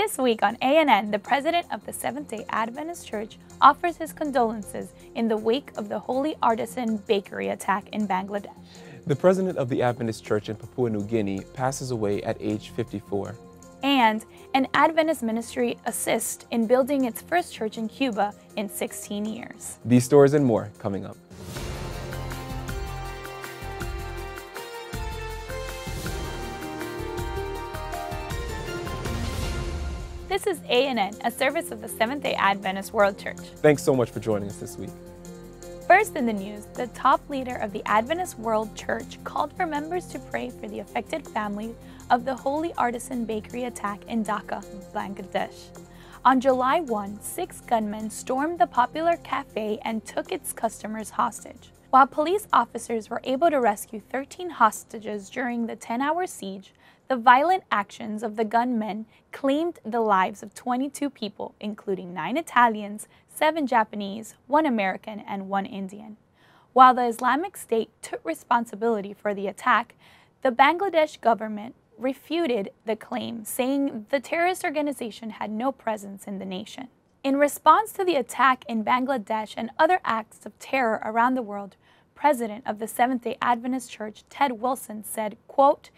This week on ANN, the president of the Seventh-day Adventist Church offers his condolences in the wake of the Holy Artisan Bakery attack in Bangladesh. The president of the Adventist Church in Papua New Guinea passes away at age 54. And an Adventist ministry assists in building its first church in Cuba in 16 years. These stories and more coming up. This is ANN, a service of the Seventh-day Adventist World Church. Thanks so much for joining us this week. First in the news, the top leader of the Adventist World Church called for members to pray for the affected family of the Holy Artisan Bakery attack in Dhaka, Bangladesh. On July 1, 6 gunmen stormed the popular cafe and took its customers hostage. While police officers were able to rescue 13 hostages during the 10-hour siege, the violent actions of the gunmen claimed the lives of 22 people, including 9 Italians, 7 Japanese, 1 American, and 1 Indian. While the Islamic State took responsibility for the attack, the Bangladesh government refuted the claim, saying the terrorist organization had no presence in the nation. In response to the attack in Bangladesh and other acts of terror around the world, President of the Seventh-day Adventist Church, Ted Wilson, said, quote,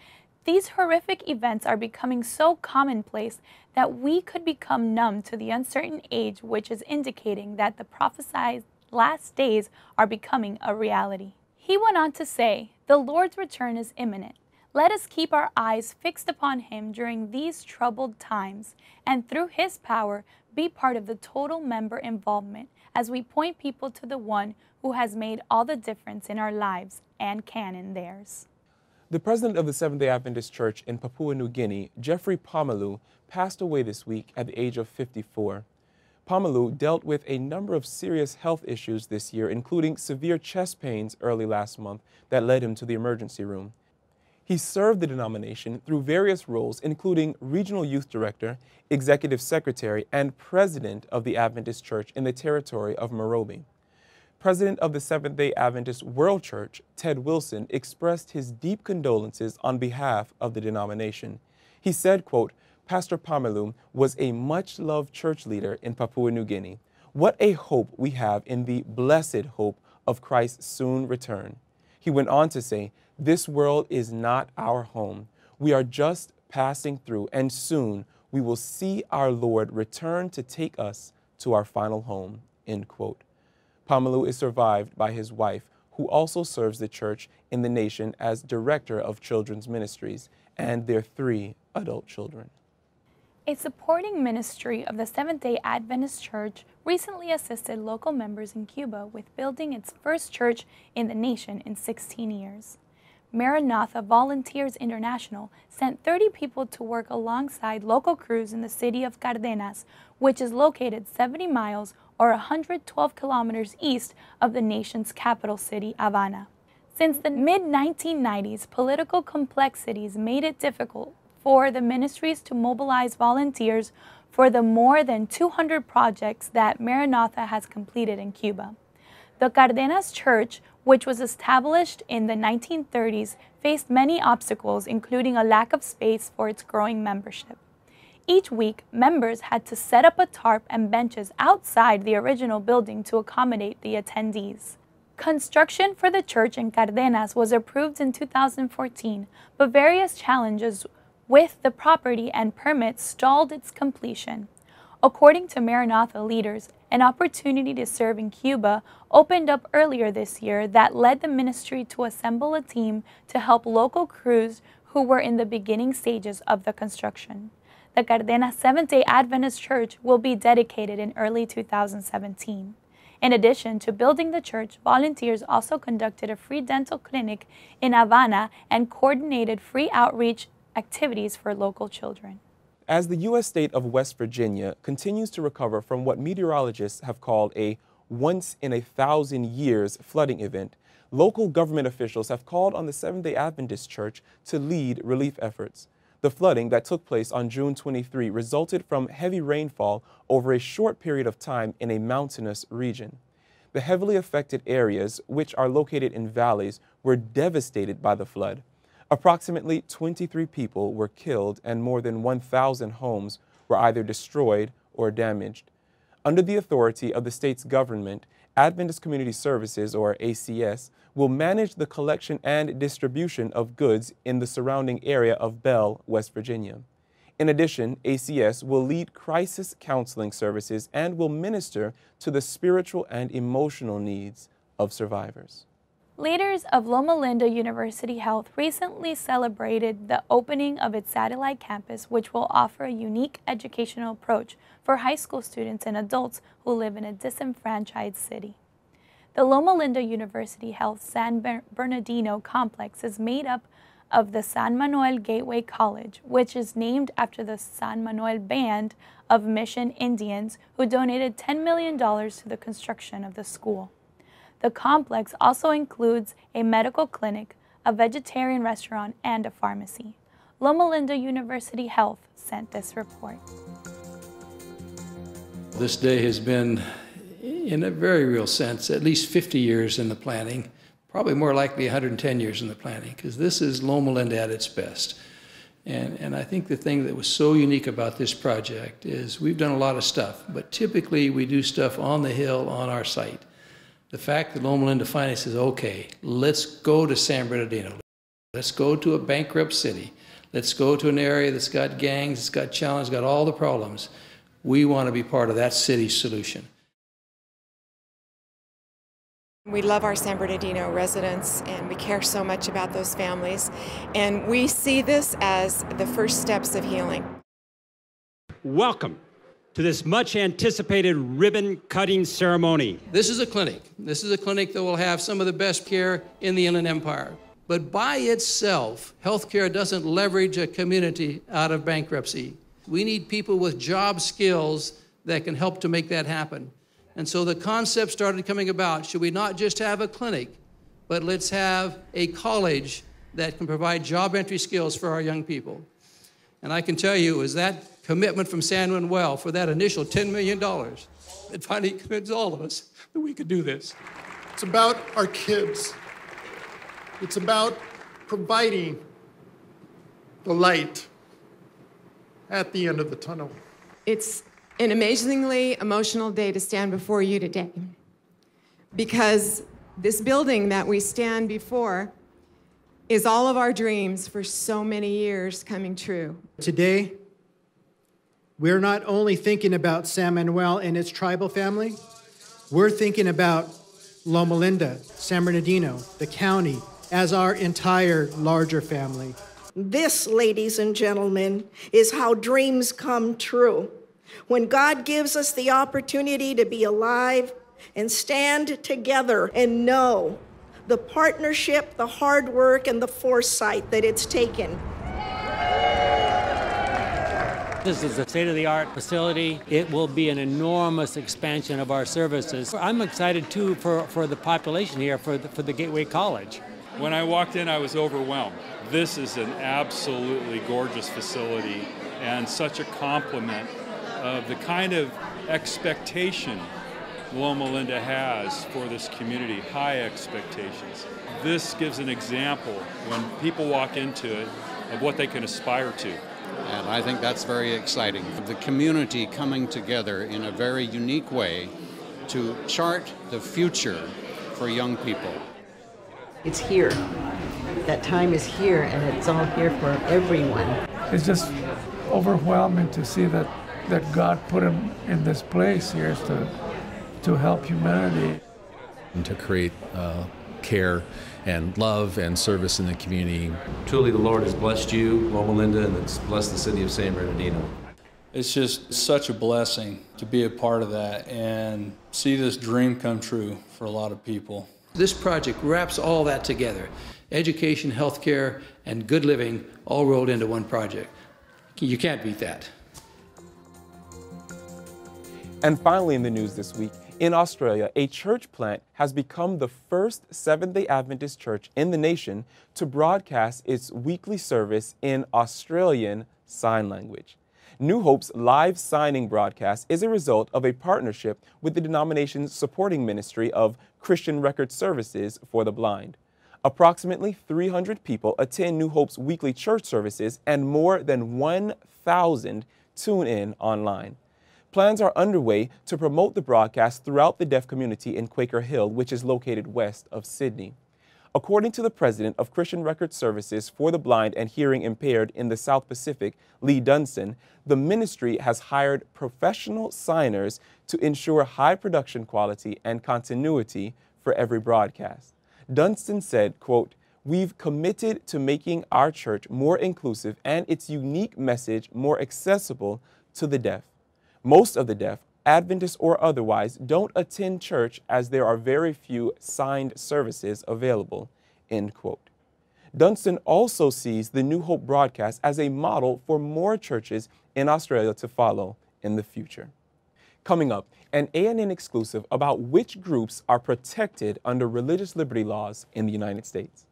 "These horrific events are becoming so commonplace that we could become numb to the uncertain age, which is indicating that the prophesied last days are becoming a reality." He went on to say, "The Lord's return is imminent. Let us keep our eyes fixed upon Him during these troubled times, and through His power, be part of the total member involvement as we point people to the one who has made all the difference in our lives and can in theirs." The president of the Seventh-day Adventist Church in Papua New Guinea, Jeffrey Pomalu, passed away this week at the age of 54. Pomalu dealt with a number of serious health issues this year, including severe chest pains early last month that led him to the emergency room. He served the denomination through various roles, including Regional Youth Director, Executive Secretary, and President of the Adventist Church in the territory of Morobe. President of the Seventh-day Adventist World Church, Ted Wilson, expressed his deep condolences on behalf of the denomination. He said, quote, "Pastor Pomalu was a much-loved church leader in Papua New Guinea. What a hope we have in the blessed hope of Christ's soon return." He went on to say, "This world is not our home. We are just passing through, and soon we will see our Lord return to take us to our final home," end quote. Pomalu is survived by his wife, who also serves the church in the nation as Director of Children's Ministries, and their 3 adult children. A supporting ministry of the Seventh-day Adventist Church recently assisted local members in Cuba with building its first church in the nation in 16 years. Maranatha Volunteers International sent 30 people to work alongside local crews in the city of Cardenas, which is located 70 miles or 112 kilometers east of the nation's capital city, Havana. Since the mid-1990s, political complexities made it difficult for the ministries to mobilize volunteers for the more than 200 projects that Maranatha has completed in Cuba. The Cardenas Church, which was established in the 1930s, faced many obstacles, including a lack of space for its growing membership. Each week, members had to set up a tarp and benches outside the original building to accommodate the attendees. Construction for the church in Cardenas was approved in 2014, but various challenges with the property and permits stalled its completion. According to Maranatha leaders, an opportunity to serve in Cuba opened up earlier this year that led the ministry to assemble a team to help local crews who were in the beginning stages of the construction. The Cardenas Seventh-day Adventist Church will be dedicated in early 2017. In addition to building the church, volunteers also conducted a free dental clinic in Havana and coordinated free outreach activities for local children. As the U.S. state of West Virginia continues to recover from what meteorologists have called a once-in-a-thousand-years flooding event, local government officials have called on the Seventh-day Adventist Church to lead relief efforts. The flooding that took place on June 23 resulted from heavy rainfall over a short period of time in a mountainous region. The heavily affected areas, which are located in valleys, were devastated by the flood. Approximately 23 people were killed and more than 1,000 homes were either destroyed or damaged. Under the authority of the state's government, Adventist Community Services, or ACS, will manage the collection and distribution of goods in the surrounding area of Belle, West Virginia. In addition, ACS will lead crisis counseling services and will minister to the spiritual and emotional needs of survivors. Leaders of Loma Linda University Health recently celebrated the opening of its satellite campus, which will offer a unique educational approach for high school students and adults who live in a disenfranchised city. The Loma Linda University Health San Bernardino complex is made up of the San Manuel Gateway College, which is named after the San Manuel Band of Mission Indians who donated $10 million to the construction of the school. The complex also includes a medical clinic, a vegetarian restaurant, and a pharmacy. Loma Linda University Health sent this report. This day has been, in a very real sense, at least 50 years in the planning, probably more likely 110 years in the planning, because this is Loma Linda at its best. And I think the thing that was so unique about this project is we've done a lot of stuff, but typically we do stuff on the hill on our site. The fact that Loma Linda finally says, okay, let's go to San Bernardino. Let's go to a bankrupt city. Let's go to an area that's got gangs, it's got challenges, got all the problems. We want to be part of that city's solution. We love our San Bernardino residents and we care so much about those families. And we see this as the first steps of healing. Welcome to this much anticipated ribbon cutting ceremony. This is a clinic. This is a clinic that will have some of the best care in the Inland Empire. But by itself, healthcare doesn't leverage a community out of bankruptcy. We need people with job skills that can help to make that happen. And so the concept started coming about, should we not just have a clinic, but let's have a college that can provide job entry skills for our young people. And I can tell you, is that commitment from San Manuel for that initial $10 million that finally convinced all of us that we could do this. It's about our kids. It's about providing the light at the end of the tunnel. It's an amazingly emotional day to stand before you today, because this building that we stand before is all of our dreams for so many years coming true. Today, we're not only thinking about San Manuel and its tribal family, we're thinking about Loma Linda, San Bernardino, the county, as our entire larger family. This, ladies and gentlemen, is how dreams come true. When God gives us the opportunity to be alive and stand together and know the partnership, the hard work, and the foresight that it's taken. This is a state-of-the-art facility. It will be an enormous expansion of our services. I'm excited too for the population here, for the Gateway College. When I walked in, I was overwhelmed. This is an absolutely gorgeous facility and such a compliment of the kind of expectation Loma Linda has for this community, high expectations. This gives an example when people walk into it of what they can aspire to. And I think that's very exciting. The community coming together in a very unique way to chart the future for young people. It's here. That time is here, and it's all here for everyone. It's just overwhelming to see that God put him in this place here to help humanity. And to create care and love and service in the community. Truly the Lord has blessed you, Loma Linda, and it's blessed the city of San Bernardino. It's just such a blessing to be a part of that and see this dream come true for a lot of people. This project wraps all that together. Education, healthcare, and good living all rolled into one project. You can't beat that. And finally in the news this week, in Australia, a church plant has become the first Seventh-day Adventist church in the nation to broadcast its weekly service in Australian Sign Language. New Hope's live signing broadcast is a result of a partnership with the denomination's supporting ministry of Christian Record Services for the Blind. Approximately 300 people attend New Hope's weekly church services, and more than 1,000 Tune in online. Plans are underway to promote the broadcast throughout the deaf community in Quaker Hill, which is located west of Sydney. According to the president of Christian Record Services for the Blind and Hearing Impaired in the South Pacific, Lee Dunston, the ministry has hired professional signers to ensure high production quality and continuity for every broadcast. Dunston said, quote, "We've committed to making our church more inclusive and its unique message more accessible to the deaf. Most of the deaf, Adventist or otherwise, don't attend church as there are very few signed services available," end quote. Dunston also sees the New Hope broadcast as a model for more churches in Australia to follow in the future. Coming up, an ANN exclusive about which groups are protected under religious liberty laws in the United States.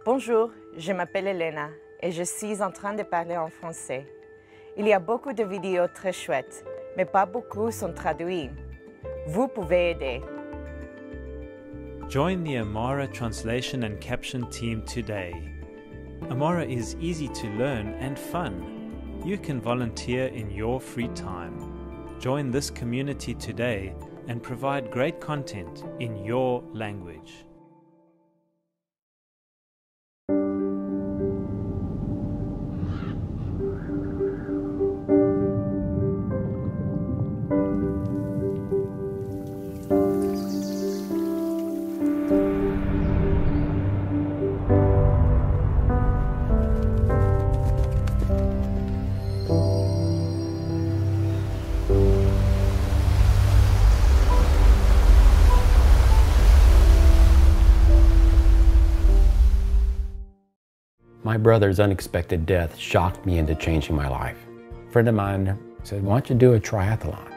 Bonjour, je m'appelle Elena et je suis en train de parler en français. Il y a beaucoup de vidéos très chouettes, mais pas beaucoup sont traduites. Vous pouvez aider. Join the Amara translation and caption team today. Amara is easy to learn and fun. You can volunteer in your free time. Join this community today and provide great content in your language. My brother's unexpected death shocked me into changing my life. A friend of mine said, "Why don't you do a triathlon?"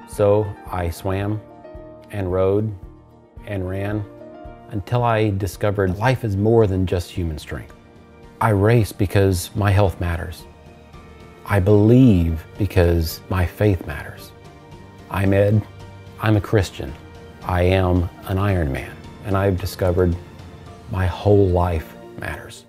So I swam and rode and ran until I discovered life is more than just human strength. I race because my health matters. I believe because my faith matters. I'm Ed. I'm a Christian. I am an Ironman, and I've discovered my whole life matters.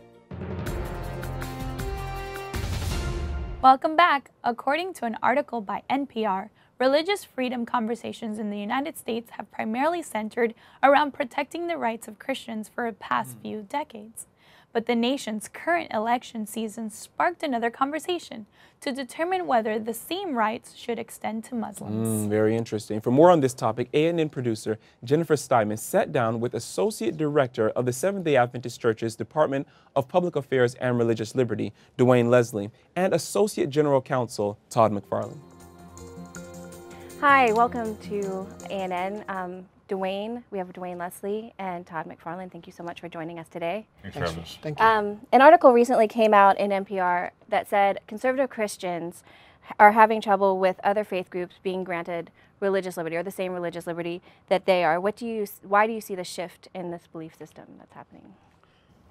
Welcome back. According to an article by NPR, religious freedom conversations in the United States have primarily centered around protecting the rights of Christians for the past few decades. But the nation's current election season sparked another conversation to determine whether the same rights should extend to Muslims. Very interesting. For more on this topic, ANN producer Jennifer Steinman sat down with Associate Director of the Seventh-day Adventist Church's Department of Public Affairs and Religious Liberty, Dwayne Leslie, and Associate General Counsel Todd McFarlane. Hi, welcome to ANN. Dwayne, we have Dwayne Leslie and Todd McFarlane. Thank you so much for joining us today. Thanks for having us. Thank you. An article recently came out in NPR that said conservative Christians are having trouble with other faith groups being granted religious liberty or the same religious liberty that they are. Why do you see the shift in this belief system that's happening?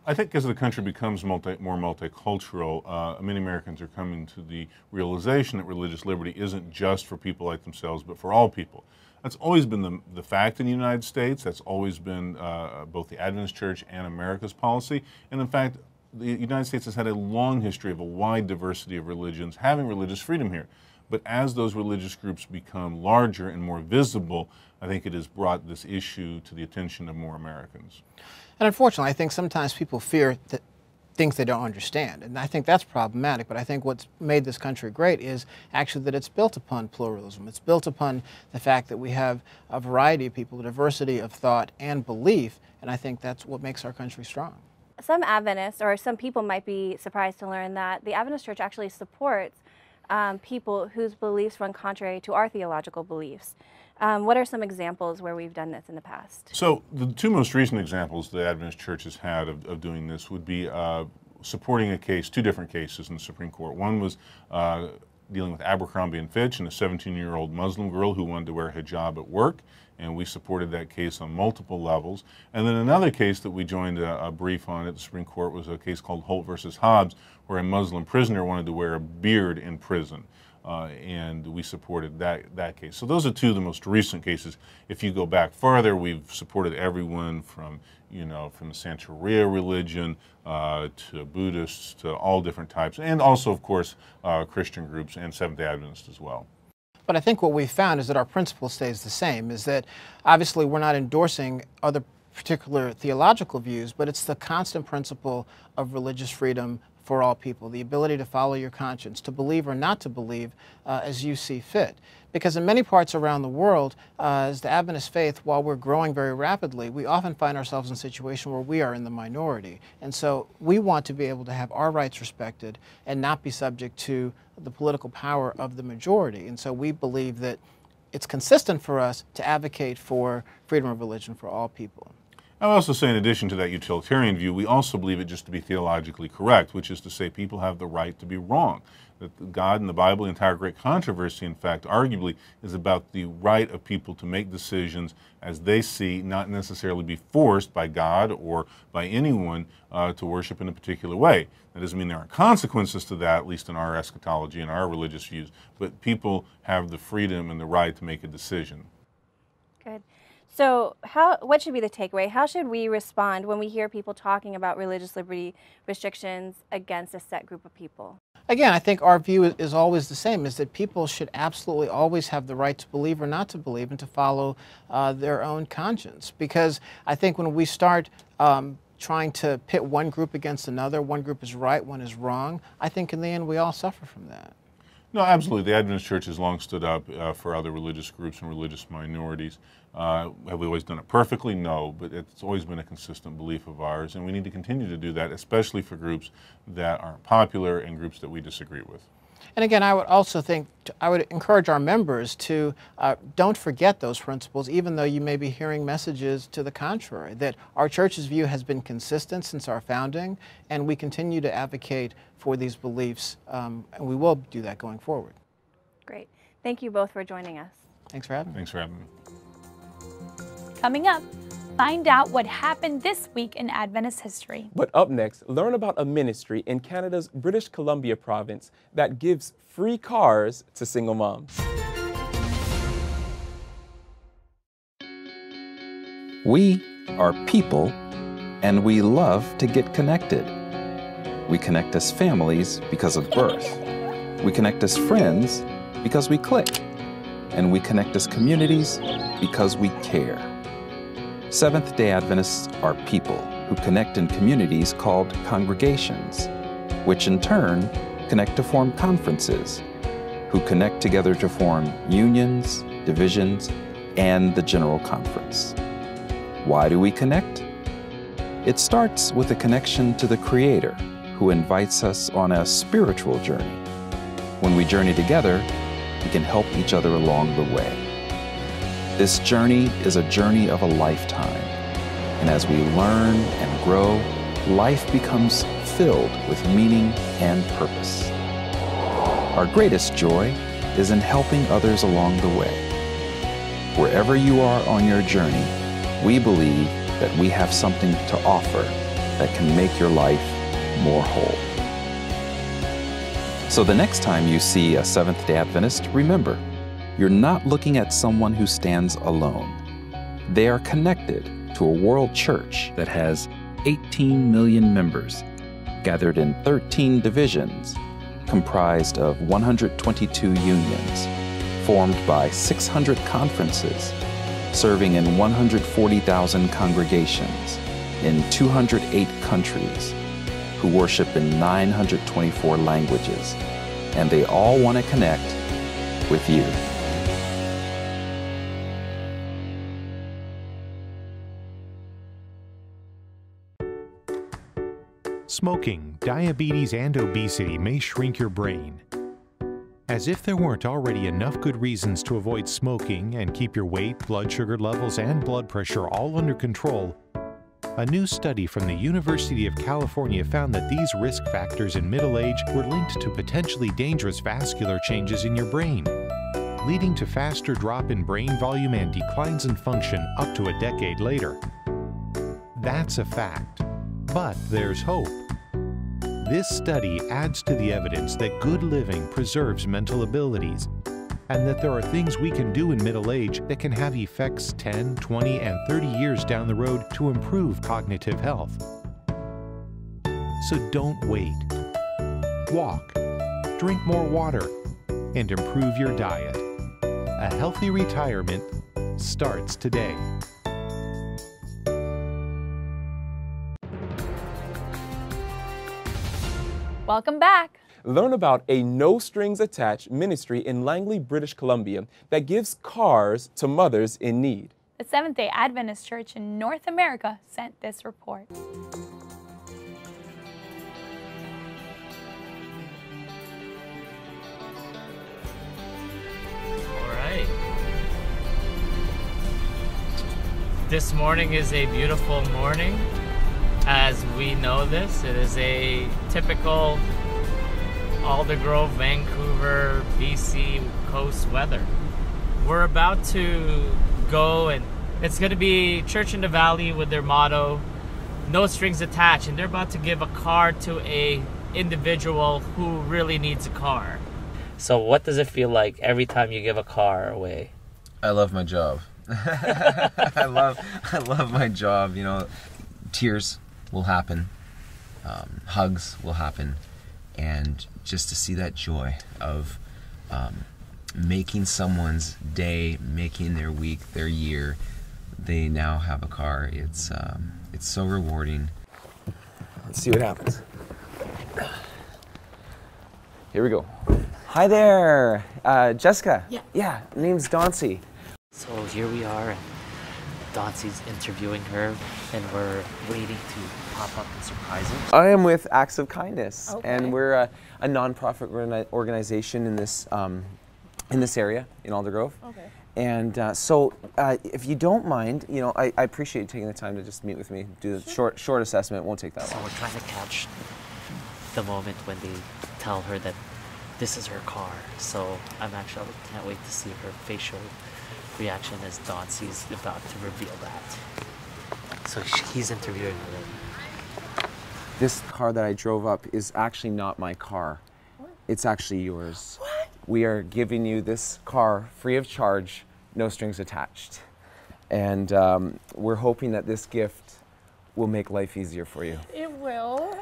I think as the country becomes more multicultural, many Americans are coming to the realization that religious liberty isn't just for people like themselves, but for all people. That's always been the fact in the United States. That's always been both the Adventist Church and America's policy. And in fact, the United States has had a long history of a wide diversity of religions having religious freedom here. But as those religious groups become larger and more visible, I think it has brought this issue to the attention of more Americans. And unfortunately, I think sometimes people fear that things they don't understand. And I think that's problematic, but I think what's made this country great is actually that it's built upon pluralism. It's built upon the fact that we have a variety of people, a diversity of thought and belief, and I think that's what makes our country strong. Some Adventists or some people might be surprised to learn that the Adventist Church actually supports people whose beliefs run contrary to our theological beliefs. What are some examples where we've done this in the past? So the two most recent examples the Adventist Church has had of doing this would be supporting a case, two different cases in the Supreme Court. One was dealing with Abercrombie and Fitch and a 17-year-old Muslim girl who wanted to wear a hijab at work, and we supported that case on multiple levels. And then another case that we joined a brief on at the Supreme Court was a case called Holt versus Hobbs, where a Muslim prisoner wanted to wear a beard in prison. and we supported that case. So those are two of the most recent cases. If you go back farther, we've supported everyone from, from the Santeria religion to Buddhists to all different types, and also, of course, Christian groups and Seventh-day Adventists as well. But I think what we've found is that our principle stays the same, is that obviously we're not endorsing other particular theological views, but it's the constant principle of religious freedom for all people, the ability to follow your conscience, to believe or not to believe as you see fit. Because in many parts around the world, as the Adventist faith, while we're growing very rapidly, we often find ourselves in a situation where we are in the minority. And so we want to be able to have our rights respected and not be subject to the political power of the majority. And so we believe that it's consistent for us to advocate for freedom of religion for all people. I would also say, in addition to that utilitarian view, we also believe it just to be theologically correct, which is to say people have the right to be wrong. That God and the Bible, the entire great controversy, in fact, arguably, is about the right of people to make decisions as they see, not necessarily be forced by God or by anyone to worship in a particular way. That doesn't mean there aren't consequences to that, at least in our eschatology and our religious views, but people have the freedom and the right to make a decision. Good. So what should be the takeaway? How should we respond when we hear people talking about religious liberty restrictions against a set group of people? Again, I think our view is always the same, is that people should absolutely always have the right to believe or not to believe and to follow their own conscience. Because I think when we start trying to pit one group against another, one group is right, one is wrong, I think in the end we all suffer from that. No, absolutely. The Adventist Church has long stood up for other religious groups and religious minorities. Have we always done it perfectly? No, but it's always been a consistent belief of ours, and we need to continue to do that, especially for groups that aren't popular and groups that we disagree with. And again, I would also think, I would encourage our members to don't forget those principles, even though you may be hearing messages to the contrary, that our church's view has been consistent since our founding, and we continue to advocate for these beliefs, and we will do that going forward. Great. Thank you both for joining us. Thanks for having me. Thanks for having me. Coming up, find out what happened this week in Adventist history. But up next, learn about a ministry in Canada's British Columbia province that gives free cars to single moms. We are people, and we love to get connected. We connect as families because of birth. We connect as friends because we click. And we connect as communities because we care. Seventh-day Adventists are people who connect in communities called congregations, which in turn connect to form conferences, who connect together to form unions, divisions, and the General Conference. Why do we connect? It starts with a connection to the Creator, who invites us on a spiritual journey. When we journey together, we can help each other along the way. This journey is a journey of a lifetime, and as we learn and grow, life becomes filled with meaning and purpose. Our greatest joy is in helping others along the way. Wherever you are on your journey, we believe that we have something to offer that can make your life more whole. So the next time you see a Seventh-day Adventist, remember, you're not looking at someone who stands alone. They are connected to a world church that has 18 million members, gathered in 13 divisions, comprised of 122 unions, formed by 600 conferences, serving in 140,000 congregations in 208 countries, who worship in 924 languages, and they all want to connect with you. Smoking, diabetes, and obesity may shrink your brain. As if there weren't already enough good reasons to avoid smoking and keep your weight, blood sugar levels, and blood pressure all under control, a new study from the University of California found that these risk factors in middle age were linked to potentially dangerous vascular changes in your brain, leading to faster drop in brain volume and declines in function up to a decade later. That's a fact. But there's hope. This study adds to the evidence that good living preserves mental abilities, and that there are things we can do in middle age that can have effects 10, 20, and 30 years down the road to improve cognitive health. So don't wait. Walk, drink more water, and improve your diet. A healthy retirement starts today. Welcome back. Learn about a no-strings-attached ministry in Langley, British Columbia that gives cars to mothers in need. The Seventh-day Adventist Church in North America sent this report. This morning is a beautiful morning. As we know this, it is a typical Aldergrove, Vancouver, BC coast weather. We're about to go, and it's going to be Church in the Valley with their motto, no strings attached, and they're about to give a car to a individual who really needs a car. So what does it feel like every time you give a car away? I love my job. I love my job. You know, tears will happen, hugs will happen, and just to see that joy of making someone's day, making their week, their year, they now have a car. It's so rewarding. Let's see what happens. Here we go. Hi there, Jessica. Yeah, name's Dauncey. So here we are, and Dauncey's interviewing her, and we're waiting to pop up and surprise her. I am with Acts of Kindness, and we're a non-profit organization in this area in Aldergrove. Okay. And so, if you don't mind, you know, I appreciate you taking the time to just meet with me, do the short assessment. It won't take that long. So we're trying to catch the moment when they tell her that this is her car. So I can't wait to see her facial reaction as Dauncey's about to reveal that. So he's interviewing her. This car that I drove up is actually not my car. What? It's actually yours. What? We are giving you this car free of charge, no strings attached. And we're hoping that this gift will make life easier for you. It will.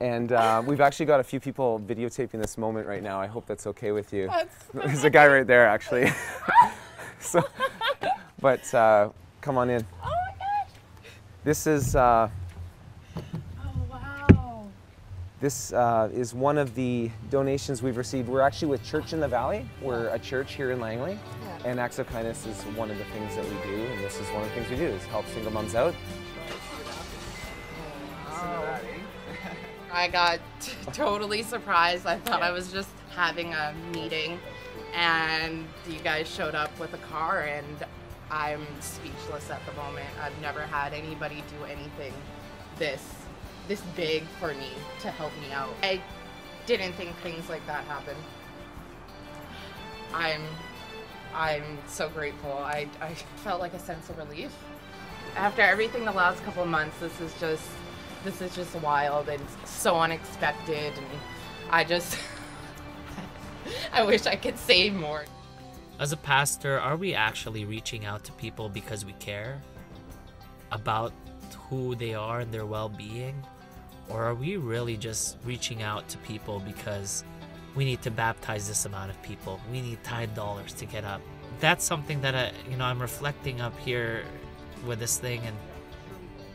And we've actually got a few people videotaping this moment right now. I hope that's okay with you. There's a guy right there, actually. So, but come on in. Oh my gosh! This is. Oh wow! This is one of the donations we've received. We're actually with Church in the Valley. We're a church here in Langley, and Acts of Kindness is one of the things that we do, and this is one of the things we do is help single moms out. I got totally surprised. I thought I was just having a meeting, and you guys showed up with a car, and I'm speechless at the moment. I've never had anybody do anything this big for me to help me out. I didn't think things like that happen. I'm so grateful. I felt like a sense of relief. After everything the last couple of months, this is just wild and so unexpected, and I wish I could say more. As a pastor, are we actually reaching out to people because we care about who they are and their well-being? Or are we really just reaching out to people because we need to baptize this amount of people? We need tithe dollars to get up. That's something that I'm reflecting up here with this thing,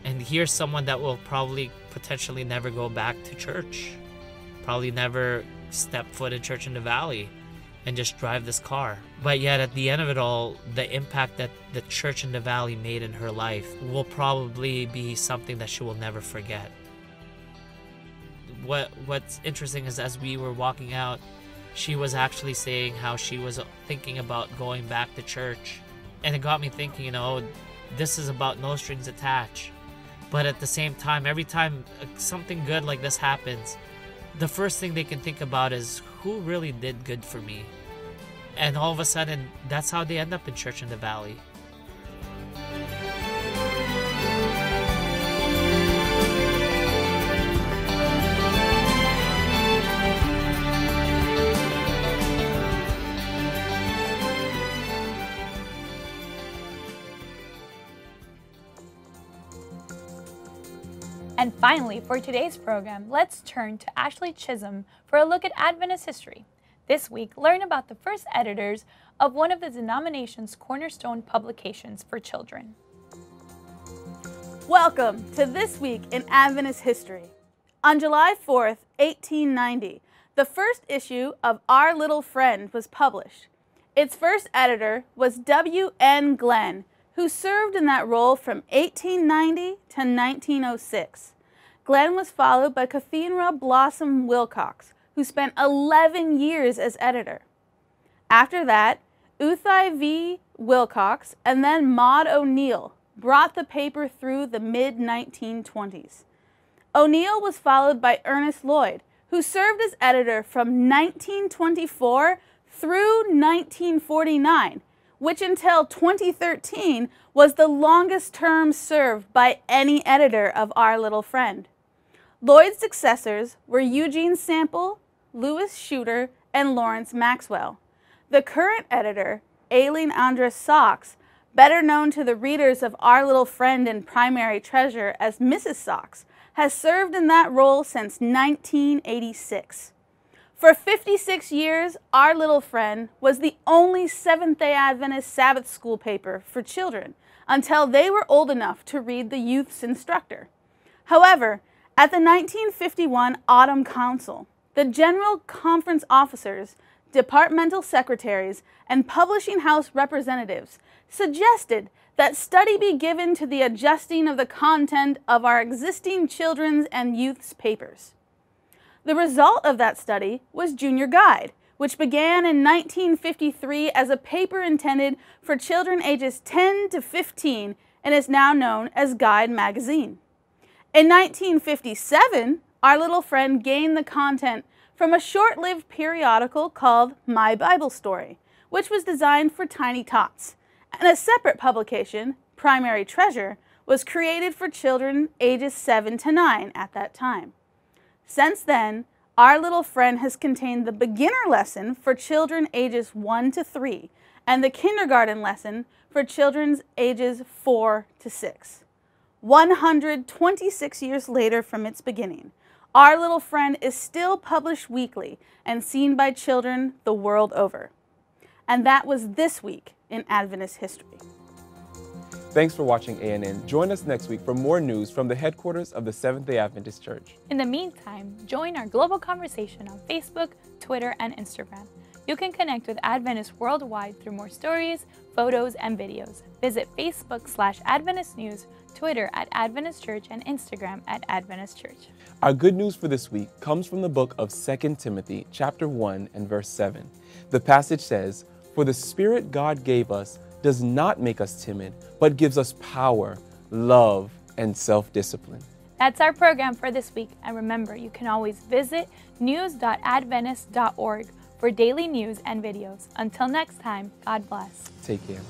and here's someone that will probably potentially never go back to church, probably never step foot in Church in the Valley, and just drive this car. But yet at the end of it all, the impact that the Church in the Valley made in her life will probably be something that she will never forget. What's interesting is as we were walking out, she was actually saying how she was thinking about going back to church. And it got me thinking, this is about no strings attached. But at the same time, every time something good like this happens, the first thing they can think about is who really did good for me. And all of a sudden, that's how they end up in Church in the Valley. And finally, for today's program, let's turn to Ashley Chisholm for a look at Adventist history. This week, learn about the first editors of one of the denomination's cornerstone publications for children. Welcome to This Week in Adventist History. On July 4th, 1890, the first issue of Our Little Friend was published. Its first editor was W.N. Glenn, who served in that role from 1890 to 1906. Glenn was followed by Cathedra Blossom Wilcox, who spent 11 years as editor. After that, Uthai V. Wilcox and then Maud O'Neill brought the paper through the mid-1920s. O'Neill was followed by Ernest Lloyd, who served as editor from 1924 through 1949, which until 2013 was the longest term served by any editor of Our Little Friend. Lloyd's successors were Eugene Sample, Louis Shooter, and Lawrence Maxwell. The current editor, Aileen Andress Sachs, better known to the readers of Our Little Friend and Primary Treasure as Mrs. Sachs, has served in that role since 1986. For 56 years, Our Little Friend was the only Seventh-day Adventist Sabbath school paper for children until they were old enough to read the youth's instructor. However, at the 1951 Autumn Council, the General Conference officers, departmental secretaries, and publishing house representatives suggested that study be given to the adjusting of the content of our existing children's and youth's papers. The result of that study was Junior Guide, which began in 1953 as a paper intended for children ages 10 to 15 and is now known as Guide Magazine. In 1957, Our Little Friend gained the content from a short-lived periodical called My Bible Story, which was designed for tiny tots, and a separate publication, Primary Treasure, was created for children ages 7 to 9 at that time. Since then, Our Little Friend has contained the beginner lesson for children ages 1 to 3 and the kindergarten lesson for children ages 4 to 6. 126 years later from its beginning, Our Little Friend is still published weekly and seen by children the world over. And that was This Week in Adventist History. Thanks for watching ANN. Join us next week for more news from the headquarters of the Seventh-day Adventist Church. In the meantime, join our global conversation on Facebook, Twitter, and Instagram. You can connect with Adventists worldwide through more stories, photos, and videos. Visit Facebook/Adventist News, Twitter @Adventist Church, and Instagram @Adventist Church. Our good news for this week comes from the book of 2 Timothy, chapter 1 and verse 7. The passage says, "For the Spirit God gave us does not make us timid, but gives us power, love, and self-discipline." That's our program for this week. And remember, you can always visit news.adventist.org for daily news and videos. Until next time, God bless. Take care.